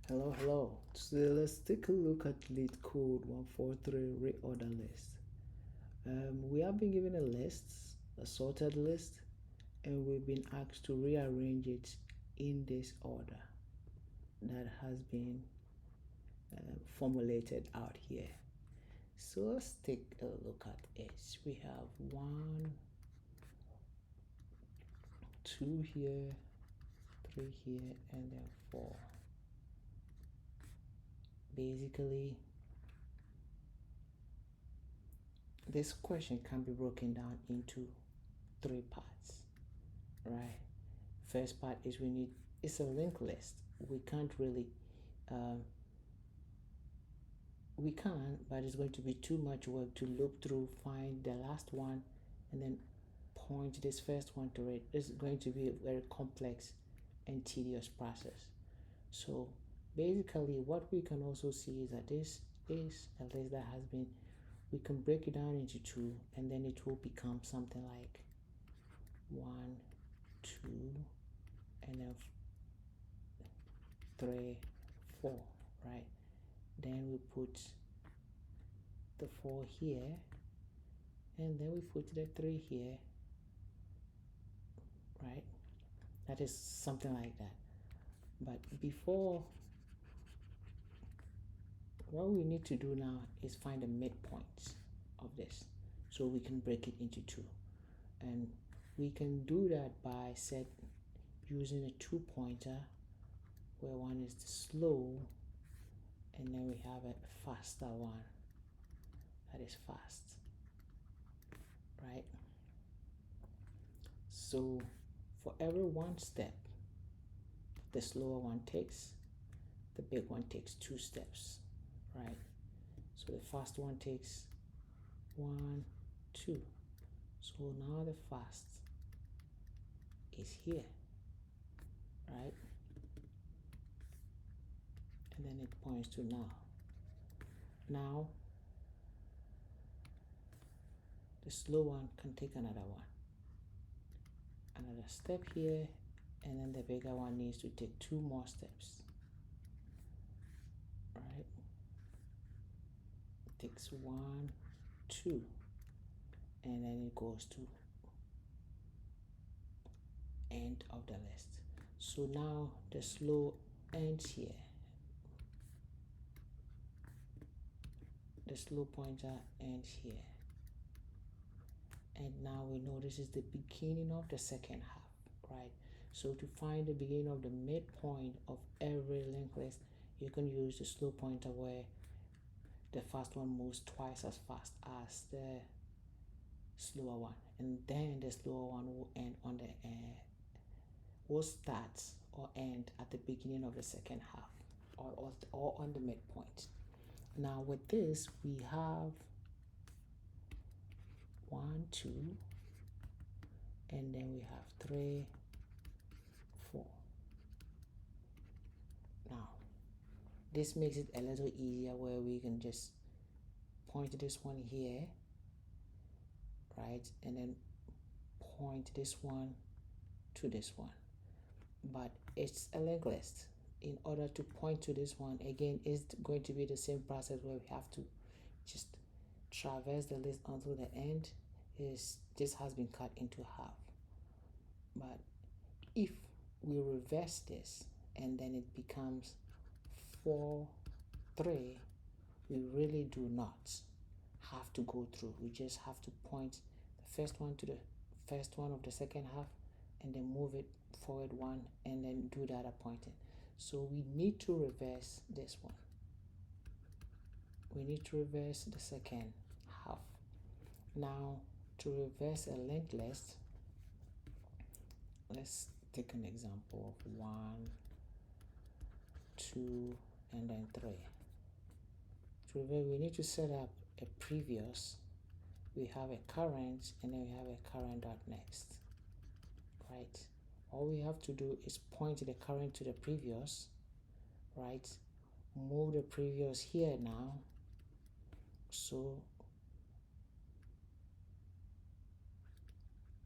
Hello. So let's take a look at Leetcode 143 reorder list. We have been given a list, a sorted list, and we've been asked to rearrange it in this order that has been formulated out here. So let's take a look at it. We have 1, 2 here, 3 here, and then 4. Basically, this question can be broken down into 3 parts, right? First part is it's a linked list. We can't really, we can, but it's going to be too much work to look through, find the last one, and then point this first one to it. It's going to be a very complex and tedious process. So basically what we can also see is that this is a list that has been, we can break it down into 2, and then it will become something like 1, 2, and then 3, 4, right? Then we put the 4 here, and then we put the 3 here, right? That is something like that. But before, what we need to do now is find the midpoint of this so we can break it into 2. And we can do that by using a 2-pointer, where one is the slow, and then we have a faster one that is fast, right? So for every 1 step the slower one takes, the big one takes 2 steps, right? So the fast one takes 1, 2. So now the fast is here, right? And then it points to now. Now the slow one can take another step here, and then the bigger one needs to take 2 more steps, right? It takes 1, 2, and then it goes to end of the list. So now the slow ends here. The slow pointer ends here. And now we know this is the beginning of the second half, right? So to find the beginning of the midpoint of every linked list, you can use the slow pointer, where the fast one moves twice as fast as the slower one, and then the slower one will end on the will start or end at the beginning of the second half, or on the midpoint. Now with this, we have 1, 2, and then we have 3, 4. Now this makes it a little easier, where we can just point this one here, right, and then point this one to this one. But it's a linked list. In order to point to this one, again, it's going to be the same process, where we have to just traverse the list until the end. This has been cut into half. But if we reverse this and then it becomes 4, 3, we really do not have to go through. We just have to point the first one to the first one of the second half, and then move it forward 1, and then do the other pointing. So we need to reverse this one. We need to reverse the second half. Now to reverse a linked list, let's take an example of 1, 2, and then 3. To reverse, we need to set up a previous, we have a current, and then we have a current dot next, right? All we have to do is point the current to the previous, right? Move the previous here now. So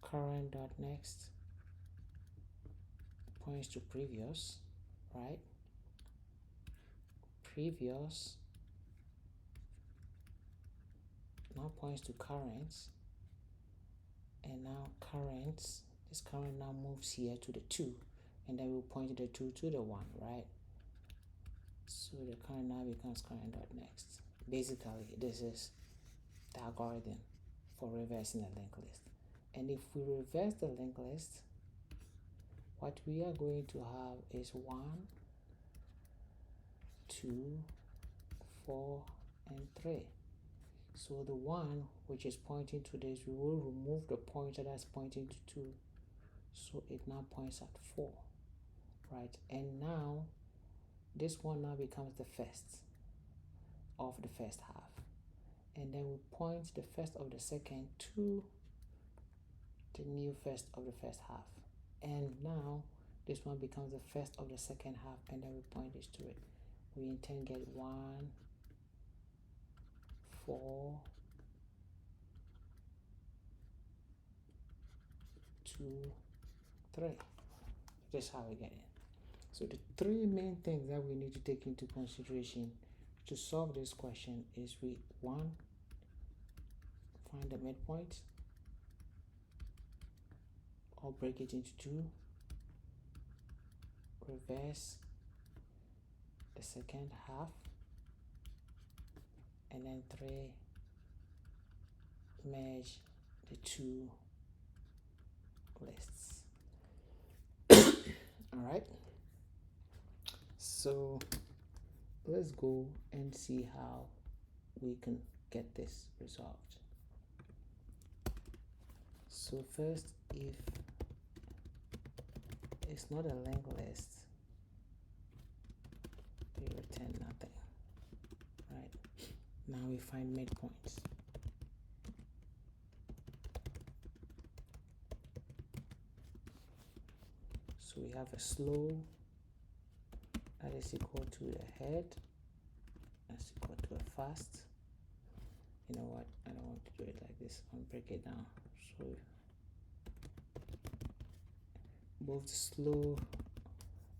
current dot next points to previous, right? previous now points to current, and now this current now moves here to the 2, and then we'll point the 2 to the 1, right? So the current now becomes current.next. Basically, this is the algorithm for reversing a linked list. And if we reverse the linked list, what we are going to have is 1, 2, 4, and 3. So the 1 which is pointing to this, we will remove the pointer that's pointing to 2. So it now points at 4, right? And now this one now becomes the first of the first half. And then we point the first of the second to the new first of the first half. And now this one becomes the first of the second half, and then we point this to it. We intend to get 1, 4, 2, 3. That's how we get it. So the 3 main things that we need to take into consideration to solve this question is 1, find the midpoint, or break it into 2, reverse the second half, and then 3, merge the 2 lists. All right, so let's go and see how we can get this resolved. So first, if it's not a linked list, we return nothing, right? Now we find midpoints. So we have a slow that is equal to a head that's equal to a fast. You know what, I don't want to do it like this. I'll break it down. So both the slow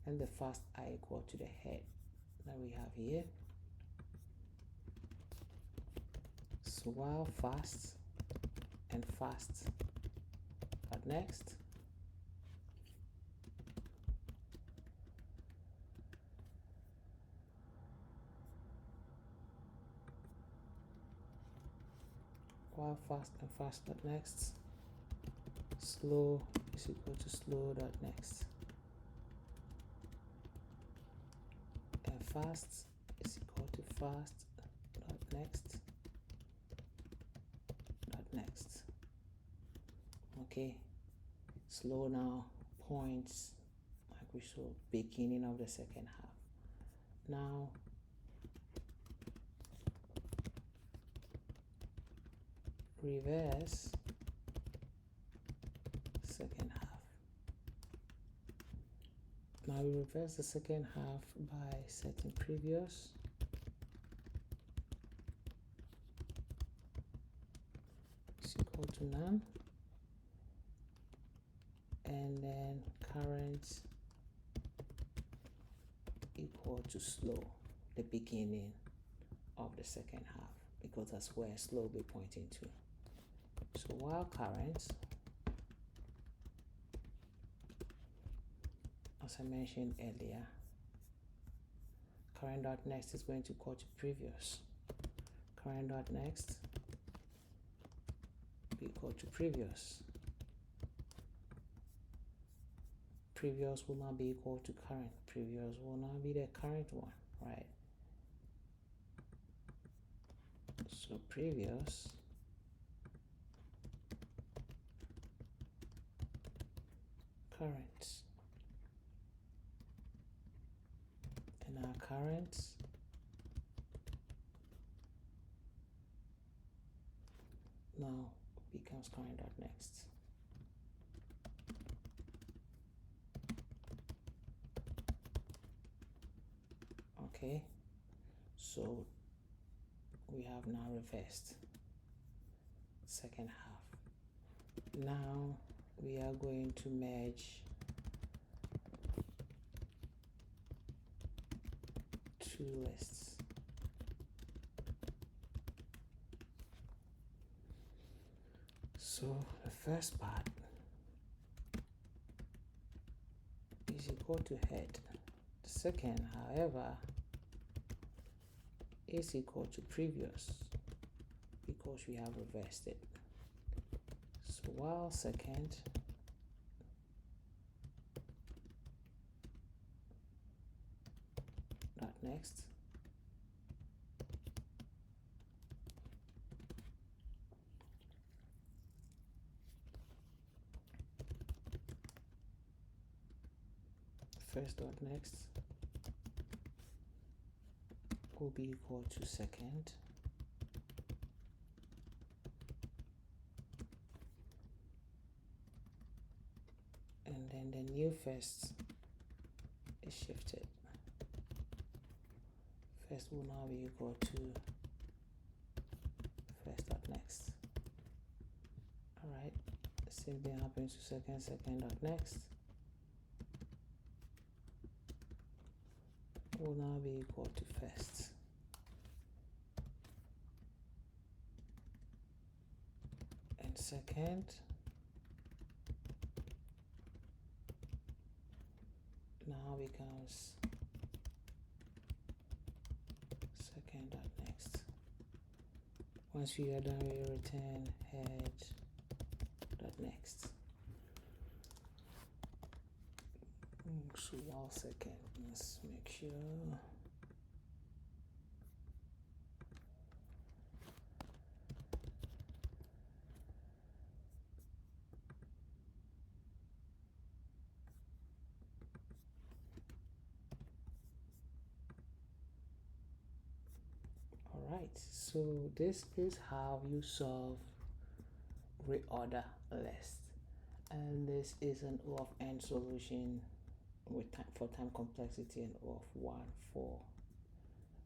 and the fast are equal to the head that we have here. So while fast and fast are next, while fast and fast dot next, slow is equal to slow dot next, and fast is equal to fast dot next dot next. Okay, slow now points like we saw beginning of the second half. Now reverse second half. Now we reverse the second half by setting previous is equal to none, and then current equal to slow, the beginning of the second half, because that's where slow will be pointing to. So while current, as I mentioned earlier, current dot next is going to equal to previous. Current dot next be equal to previous. Previous will not be equal to current. Previous will not be the current one, right? So previous current, and our current now becomes current dot next. Okay, so we have now reversed second half. Now we are going to merge 2 two lists. So the first part is equal to head. The second, however, is equal to previous because we have reversed it. So while second dot next first dot next will be equal to second, and then the new first is shifted. First will now be equal to first dot next. Alright, same thing happens to second, second dot next will now be equal to first. And second now becomes second dot next. Once we are done, we return head dot next. So 1 second, let's make sure. Alright, so this is how you solve reorder list, and this is an O of n solution with time for time complexity and O of 1 for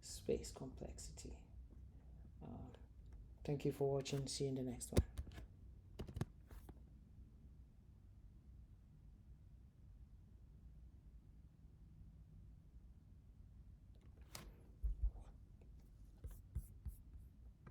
space complexity. Thank you for watching. See you in the next one.